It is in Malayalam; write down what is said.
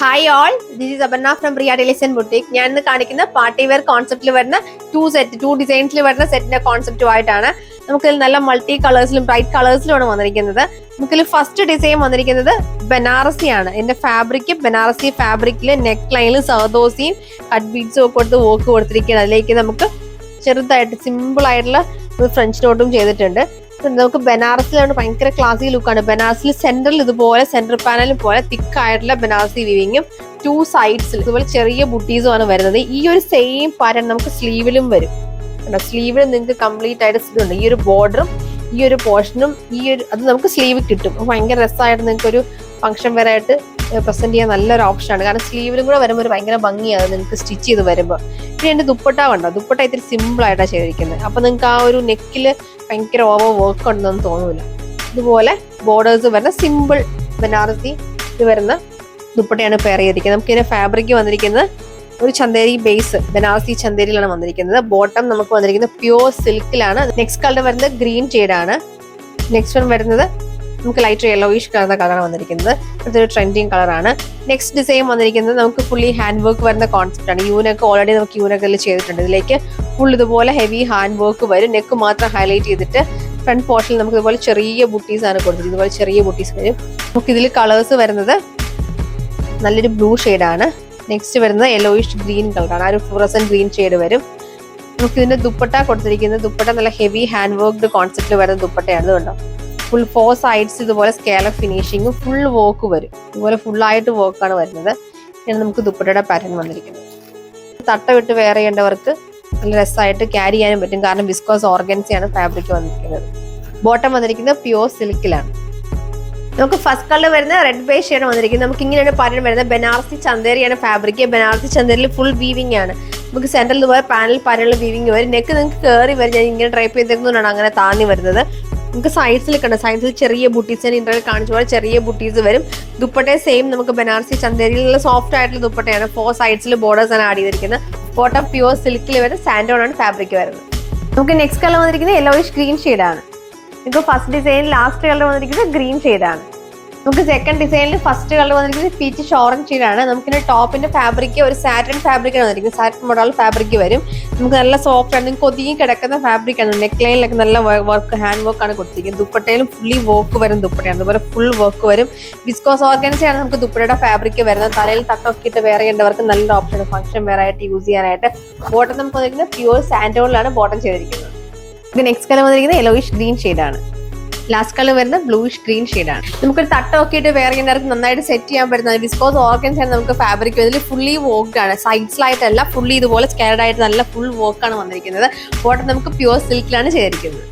Hi all, this is Aparna from Priya ടെലിസൺ ബുട്ടീക്. ഞാൻ ഇന്ന് കാണിക്കുന്ന പാർട്ടി വെയർ കോൺസെപ്റ്റിൽ വരുന്ന ടു ഡിസൈൻസിൽ വരുന്ന സെറ്റിന്റെ കോൺസെപ്റ്റുമായിട്ടാണ്. നമുക്കിൽ നല്ല മൾട്ടി കളേഴ്സിലും ബ്രൈറ്റ് കളേഴ്സിലുമാണ് വന്നിരിക്കുന്നത്. നമുക്കിൽ ഫസ്റ്റ് ഡിസൈൻ വന്നിരിക്കുന്നത് ബനാറസി ആണ്. എന്റെ ഫാബ്രിക് ബനാറസി ഫാബ്രിക്കില് നെക്ക് ലൈനിൽ സർദോസിയും കട്ട് ബീഡ്സും ഒക്കെ കൊടുത്ത് വർക്ക് കൊടുത്തിരിക്കുകയാണ്. അതിലേക്ക് നമുക്ക് ചെറുതായിട്ട് സിമ്പിൾ ആയിട്ടുള്ള ഫ്രഞ്ച് നോട്ടും ചെയ്തിട്ടുണ്ട്. നമുക്ക് ബനാറസിലാണ് ഭയങ്കര ക്ലാസി ലുക്കാണ്. ബനാറസിൽ സെന്ററിൽ ഇതുപോലെ സെന്റർ പാനൽ പോലെ തിക്ക് ആയിട്ടുള്ള ബനാറസി വീവിങ്ങും ടു സൈഡ്സിൽ ഇതുപോലെ ചെറിയ ബുട്ടീസും ആണ് വരുന്നത്. ഈ ഒരു സെയിം പാറ്റേൺ നമുക്ക് സ്ലീവിലും വരും. സ്ലീവിൽ നിങ്ങൾക്ക് കംപ്ലീറ്റ് ആയിട്ട് ഇതുണ്ട്. ഈ ഒരു ബോർഡറും ഈ ഒരു പോർഷനും അത് നമുക്ക് സ്ലീവ് കിട്ടും. ഭയങ്കര രസമായിട്ട് നിങ്ങൾക്ക് ഒരു ഫംഗ്ഷൻ വരായിട്ട് പ്രസന്റ് ചെയ്യാൻ നല്ലൊരു ഓപ്ഷനാണ്. കാരണം സ്ലീവിലും കൂടെ വരുമ്പോൾ ഒരു ഭയങ്കര ഭംഗിയാണ് നിങ്ങൾക്ക് സ്റ്റിച്ച് ചെയ്ത് വരുമ്പോൾ. പിന്നെ എന്റെ ദുപ്പട്ട കണ്ടോ, ദുപ്പട്ട ഇത്തിരി സിമ്പിൾ ആയിട്ടാണ് ചെയ്തിരിക്കുന്നത്. അപ്പൊ നിങ്ങൾക്ക് ആ ഒരു നെക്കില് ഭയങ്കര ഓവർ വർക്ക് ഉണ്ടെന്ന് തോന്നൂല. ഇതുപോലെ ബോർഡേഴ്സ് വരുന്ന സിമ്പിൾ ബനാറസി ഇത് വരുന്ന ദുപ്പട്ടയാണ് പെയർ ചെയ്തിരിക്കുന്നത്. നമുക്ക് ഇതിന്റെ ഫാബ്രിക് വന്നിരിക്കുന്നത് ഒരു ചന്തേരി ബേസ് ബനാറസി ചന്തേരിയിലാണ് വന്നിരിക്കുന്നത്. ബോട്ടം നമുക്ക് വന്നിരിക്കുന്നത് പ്യൂർ സിൽക്കിലാണ്. നെക്സ്റ്റ് കളർ വരുന്നത് ഗ്രീൻ ഷെയ്ഡാണ്. നെക്സ്റ്റ് വൺ വരുന്നത് നമുക്ക് ലൈറ്റ് യെല്ലോയിഷ് കളറാണ് വന്നിരിക്കുന്നത്. അതൊരു ട്രെൻഡിങ് കളറാണ്. നെക്സ്റ്റ് ഡിസൈൻ വന്നിരിക്കുന്നത് നമുക്ക് ഫുള്ളി ഹാൻഡ് വർക്ക് വരുന്ന കോൺസെപ്റ്റ് ആണ്. യൂനൊക്കെ ഓൾറെഡി നമുക്ക് യൂനൊക്കെ ചെയ്തിട്ടുണ്ട്. ഇതിലേക്ക് ഫുൾ ഇതുപോലെ ഹെവി ഹാൻഡ് വർക്ക് വരും. നെക്ക് മാത്രം ഹൈലൈറ്റ് ചെയ്തിട്ട് ഫ്രണ്ട് പോർഷനിൽ നമുക്ക് ഇതുപോലെ ചെറിയ ബുട്ടീസ് ആണ് കൊടുത്തിട്ട് ഇതുപോലെ ചെറിയ ബുട്ടീസ് വരും. നമുക്ക് ഇതിൽ കളേഴ്സ് വരുന്നത് നല്ലൊരു ബ്ലൂ ഷെയ്ഡാണ്. നെക്സ്റ്റ് വരുന്നത് യെല്ലോയിഷ് ഗ്രീൻ കളറാണ്. ആ ഒരു ഫ്ലൂറസന്റ് ഗ്രീൻ ഷെയ്ഡ് വരും. നമുക്ക് ഇതിന്റെ ദുപ്പട്ട കൊടുത്തിരിക്കുന്നത് ദുപ്പട്ട നല്ല ഹെവി ഹാൻഡ് വർക്ക്ഡ് കോൺസെപ്റ്റിൽ വരുന്ന ദുപ്പട്ടയാണ്. അതുകൊണ്ടോ ഫുൾ 4 സൈഡ്സ് ഇതുപോലെ സ്കേലപ്പ് ഫിനിഷിങ് ഫുൾ വർക്ക് വരും. ഇതുപോലെ ഫുൾ ആയിട്ട് വർക്കാണ് വരുന്നത്. ഇങ്ങനെ നമുക്ക് ദുപ്പട്ടയുടെ പാറ്റേൺ വന്നിരിക്കുന്നത്. തട്ട വിട്ട് വെയർ ചെയ്യേണ്ടവർക്ക് നല്ല രസമായിട്ട് ക്യാരി ചെയ്യാനും പറ്റും. കാരണം വിസ്കോസ് ഓർഗൻസിയാണ് ഫാബ്രിക് വന്നിരിക്കുന്നത്. ബോട്ടം വന്നിരിക്കുന്നത് പ്യൂർ സിൽക്കിലാണ്. നമുക്ക് ഫസ്റ്റ് കളർ വരുന്ന റെഡ് ബേസ് ഷെയ്ഡ് വന്നിരിക്കുന്നത്. നമുക്ക് ഇങ്ങനെയാണ് പാറ്റേൺ വരുന്നത്. ബനാറസി ചന്തേരിയാണ് ഫാബ്രിക്. ബനാറസി ചന്തേരിയിൽ ഫുൾ വീവിംഗ് ആണ്. നമുക്ക് സെന്ററിൽ ഇതുപോലെ പാനൽ പാനൽ വീവിംഗ് വരും. നെക്ക് നിങ്ങൾക്ക് കയറി വരും. ഞാൻ ഇങ്ങനെ ട്രൈപ്പ് ചെയ്തിരിക്കുന്നതുകൊണ്ടാണ് അങ്ങനെ താന്നി വരുന്നത്. നമുക്ക് സൈഡ്സിൽ കണ്ട സൈഡ്സിൽ ചെറിയ ബുട്ടീസ് ഞാൻ ഇന്റർവ്യൂ കാണിച്ച പോലെ ചെറിയ ബുട്ടീസ് വരും. ദുപ്പട്ടയെ സെയിം നമുക്ക് ബനാറസി ചന്തേരിയിലുള്ള സോഫ്റ്റ് ആയിട്ടുള്ള ദുപ്പട്ടയാണ്. 4 സൈഡ്സിൽ ബോർഡേഴ്സ് ആണ് ആഡ് ചെയ്തിരിക്കുന്നത്. ബോട്ടം പ്യൂർ സിൽക്കിൽ വരുന്ന സാൻഡോൺ ആണ് ഫാബ്രിക് വരുന്നത്. നമുക്ക് നെക്സ്റ്റ് കളർ വന്നിരിക്കുന്നത് യെല്ലോയിഷ് ഗ്രീൻ ഷെയ്ഡാണ്. നമുക്ക് ഫസ്റ്റ് ഡിസൈനിൽ ലാസ്റ്റ് കളർ വന്നിരിക്കുന്നത് ഗ്രീൻ ഷെയ്ഡാണ്. നമുക്ക് സെക്കൻഡ് ഡിസൈനിൽ ഫസ്റ്റ് കളർ വന്നിരിക്കുന്നത് പീച്ചിഷ് ഓറഞ്ച് ഷെയ്ഡാണ്. നമുക്കിന്റെ ടോപ്പിന്റെ ഫാബ്രിക് ഒരു സാറ്റൻ ഫാബ്രിക് ആണ് വന്നിരിക്കുന്നത്. സാറ്റൻ മോഡൽ ഫാബ്രിക് വരും. നമുക്ക് നല്ല സോഫ്റ്റ് ആണ്. നിങ്ങൾക്ക് ഒതുങ്ങി കിടക്കുന്ന ഫാബ്രിക് ആണ്. നെക്ക് ലൈനിലൊക്കെ നല്ല വർക്ക് ഹാൻഡ് വർക്ക് ആണ് കൊടുത്തിരിക്കുന്നത്. ദുപ്പട്ടയിലും ഫുള്ളി വർക്ക് വരും ദുപ്പട്ടയാണ്. അതുപോലെ ഫുൾ വർക്ക് വരും. വിസ്കോസ് ഓർഗൻസിയാണ് നമുക്ക് ദുപ്പട്ടയുടെ ഫാബ്രിക് വരുന്നത്. തലയിൽ തട്ടൊക്കെ ഇട്ട് വെയർ ചെയ്യേണ്ടവർക്ക് നല്ലൊരു ഓപ്ഷൻ ഫംഗ്ഷൻ വെയർ ആയിട്ട് യൂസ് ചെയ്യാനായിട്ട്. ബോട്ടം നമുക്ക് വന്നിരിക്കുന്നത് പ്യൂർ സാൻഡോണിലാണ് ബോട്ടം ചെയ്തിരിക്കുന്നത്. ഇത് നെക്സ്റ്റ് കളർ വന്നിരിക്കുന്നത് യെല്ലോയിഷ് ഗ്രീൻ ഷെയ്ഡാണ്. ലാസ്റ്റ് കളർ വരുന്ന ബ്ലൂയിഷ് ഗ്രീൻ ഷെയ്ഡാണ്. നമുക്കൊരു തട്ടൊക്കെയിട്ട് വെയർ ചെയ്യുന്നവർക്ക് നന്നായിട്ട് സെറ്റ് ചെയ്യാൻ പറ്റുന്നത് വിസ്കോസ് ഓർഗൻസ് ആണ് നമുക്ക് ഫാബ്രിക്. ഇതിൽ ഫുള്ളി വർക്ക്ഡ് ആണ്. സൈഡ്സിലായിട്ടല്ല ഫുള്ളി ഇതുപോലെ സ്കാരഡ് ആയിട്ട് നല്ല ഫുൾ വർക്കാണ് വന്നിരിക്കുന്നത്. ബോട്ടം നമുക്ക് പ്യൂർ സിൽക്കിലാണ് ചെയ്തിരിക്കുന്നത്.